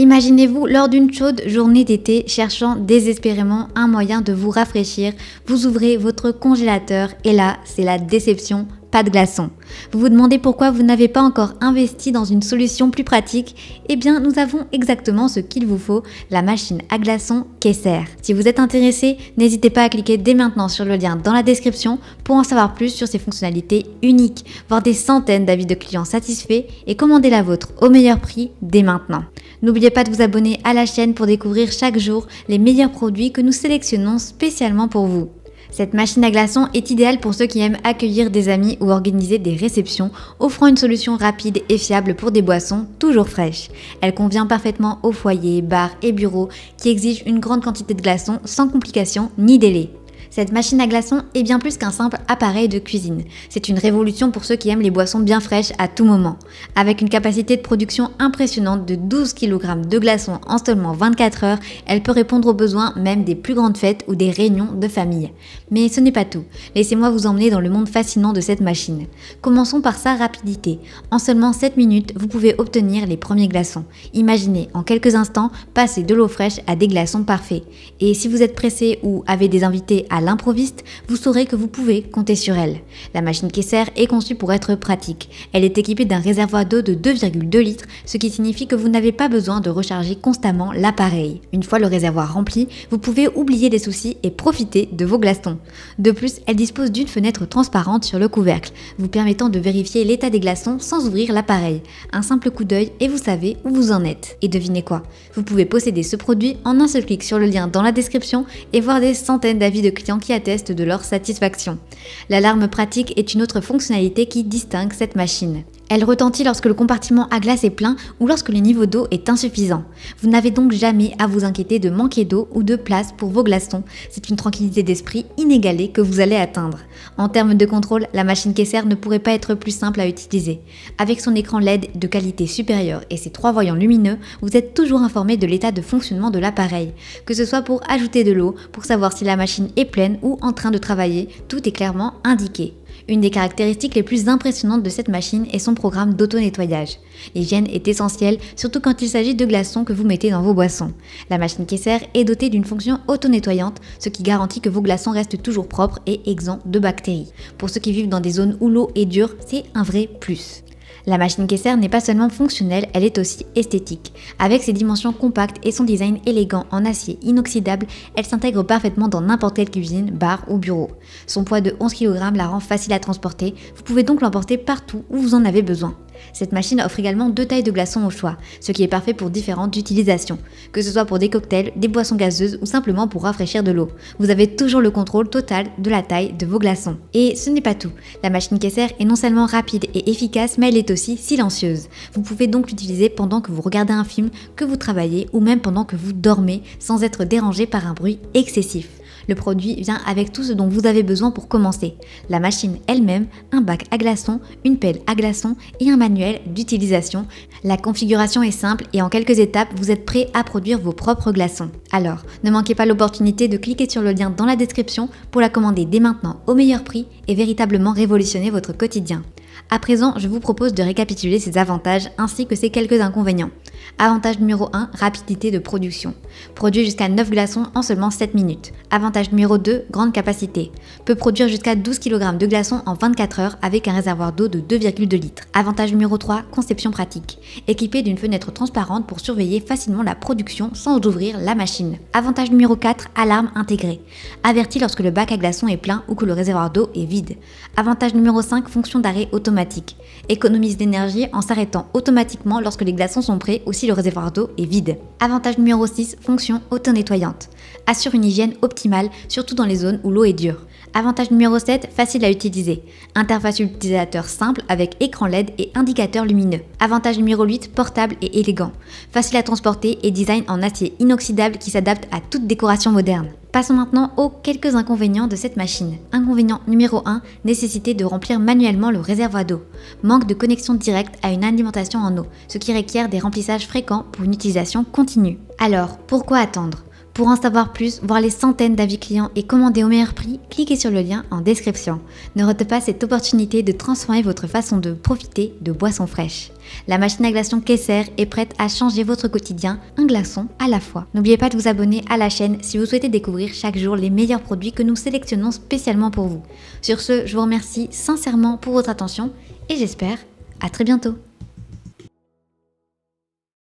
Imaginez-vous lors d'une chaude journée d'été cherchant désespérément un moyen de vous rafraîchir, vous ouvrez votre congélateur et là, c'est la déception, pas de glaçons. Vous vous demandez pourquoi vous n'avez pas encore investi dans une solution plus pratique? Eh bien, nous avons exactement ce qu'il vous faut, la machine à glaçons Caisser. Si vous êtes intéressé, n'hésitez pas à cliquer dès maintenant sur le lien dans la description pour en savoir plus sur ses fonctionnalités uniques, voir des centaines d'avis de clients satisfaits et commander la vôtre au meilleur prix dès maintenant. N'oubliez pas de vous abonner à la chaîne pour découvrir chaque jour les meilleurs produits que nous sélectionnons spécialement pour vous. Cette machine à glaçons est idéale pour ceux qui aiment accueillir des amis ou organiser des réceptions, offrant une solution rapide et fiable pour des boissons toujours fraîches. Elle convient parfaitement aux foyers, bars et bureaux qui exigent une grande quantité de glaçons sans complications ni délai. Cette machine à glaçons est bien plus qu'un simple appareil de cuisine. C'est une révolution pour ceux qui aiment les boissons bien fraîches à tout moment. Avec une capacité de production impressionnante de 12 kg de glaçons en seulement 24 heures, elle peut répondre aux besoins même des plus grandes fêtes ou des réunions de famille. Mais ce n'est pas tout. Laissez-moi vous emmener dans le monde fascinant de cette machine. Commençons par sa rapidité. En seulement 7 minutes, vous pouvez obtenir les premiers glaçons. Imaginez en quelques instants passer de l'eau fraîche à des glaçons parfaits. Et si vous êtes pressé ou avez des invités à l'improviste, vous saurez que vous pouvez compter sur elle. La machine Caisser est conçue pour être pratique. Elle est équipée d'un réservoir d'eau de 2,2 litres, ce qui signifie que vous n'avez pas besoin de recharger constamment l'appareil. Une fois le réservoir rempli, vous pouvez oublier les soucis et profiter de vos glaçons. De plus, elle dispose d'une fenêtre transparente sur le couvercle, vous permettant de vérifier l'état des glaçons sans ouvrir l'appareil. Un simple coup d'œil et vous savez où vous en êtes. Et devinez quoi? Vous pouvez posséder ce produit en un seul clic sur le lien dans la description et voir des centaines d'avis de clients qui attestent de leur satisfaction. L'alarme pratique est une autre fonctionnalité qui distingue cette machine. Elle retentit lorsque le compartiment à glace est plein ou lorsque le niveau d'eau est insuffisant. Vous n'avez donc jamais à vous inquiéter de manquer d'eau ou de place pour vos glaçons. C'est une tranquillité d'esprit inégalée que vous allez atteindre. En termes de contrôle, la machine Caisser ne pourrait pas être plus simple à utiliser. Avec son écran LED de qualité supérieure et ses 3 voyants lumineux, vous êtes toujours informé de l'état de fonctionnement de l'appareil. Que ce soit pour ajouter de l'eau, pour savoir si la machine est pleine ou en train de travailler, tout est clairement indiqué. Une des caractéristiques les plus impressionnantes de cette machine est son programme d'auto-nettoyage. L'hygiène est essentielle, surtout quand il s'agit de glaçons que vous mettez dans vos boissons. La machine Caisser est dotée d'une fonction auto-nettoyante, ce qui garantit que vos glaçons restent toujours propres et exempts de bactéries. Pour ceux qui vivent dans des zones où l'eau est dure, c'est un vrai plus. La machine Caisser n'est pas seulement fonctionnelle, elle est aussi esthétique. Avec ses dimensions compactes et son design élégant en acier inoxydable, elle s'intègre parfaitement dans n'importe quelle cuisine, bar ou bureau. Son poids de 11 kg la rend facile à transporter, vous pouvez donc l'emporter partout où vous en avez besoin. Cette machine offre également 2 tailles de glaçons au choix, ce qui est parfait pour différentes utilisations, que ce soit pour des cocktails, des boissons gazeuses ou simplement pour rafraîchir de l'eau. Vous avez toujours le contrôle total de la taille de vos glaçons. Et ce n'est pas tout, la machine Caisser est non seulement rapide et efficace, mais elle est aussi silencieuse. Vous pouvez donc l'utiliser pendant que vous regardez un film, que vous travaillez ou même pendant que vous dormez sans être dérangé par un bruit excessif. Le produit vient avec tout ce dont vous avez besoin pour commencer. La machine elle-même, un bac à glaçons, une pelle à glaçons et un manuel d'utilisation. La configuration est simple et en quelques étapes, vous êtes prêt à produire vos propres glaçons. Alors, ne manquez pas l'opportunité de cliquer sur le lien dans la description pour la commander dès maintenant au meilleur prix et véritablement révolutionner votre quotidien. À présent, je vous propose de récapituler ses avantages ainsi que ses quelques inconvénients. Avantage numéro 1, rapidité de production. Produit jusqu'à 9 glaçons en seulement 7 minutes. Avantage numéro 2, grande capacité. Peut produire jusqu'à 12 kg de glaçons en 24 heures avec un réservoir d'eau de 2,2 litres. Avantage numéro 3, conception pratique. Équipé d'une fenêtre transparente pour surveiller facilement la production sans ouvrir la machine. Avantage numéro 4, alarme intégrée. Avertit lorsque le bac à glaçons est plein ou que le réservoir d'eau est vide. Avantage numéro 5, fonction d'arrêt automatique. Économise d'énergie en s'arrêtant automatiquement lorsque les glaçons sont prêts ou si le réservoir d'eau est vide. Avantage numéro 6, fonction auto-nettoyante. Assure une hygiène optimale, surtout dans les zones où l'eau est dure. Avantage numéro 7, facile à utiliser. Interface utilisateur simple avec écran LED et indicateur lumineux. Avantage numéro 8, portable et élégant. Facile à transporter et design en acier inoxydable qui s'adapte à toute décoration moderne. Passons maintenant aux quelques inconvénients de cette machine. Inconvénient numéro 1, nécessité de remplir manuellement le réservoir d'eau. Manque de connexion directe à une alimentation en eau, ce qui requiert des remplissages fréquents pour une utilisation continue. Alors, pourquoi attendre ? Pour en savoir plus, voir les centaines d'avis clients et commander au meilleur prix, cliquez sur le lien en description. Ne ratez pas cette opportunité de transformer votre façon de profiter de boissons fraîches. La machine à glaçons Kesser est prête à changer votre quotidien, un glaçon à la fois. N'oubliez pas de vous abonner à la chaîne si vous souhaitez découvrir chaque jour les meilleurs produits que nous sélectionnons spécialement pour vous. Sur ce, je vous remercie sincèrement pour votre attention et j'espère à très bientôt.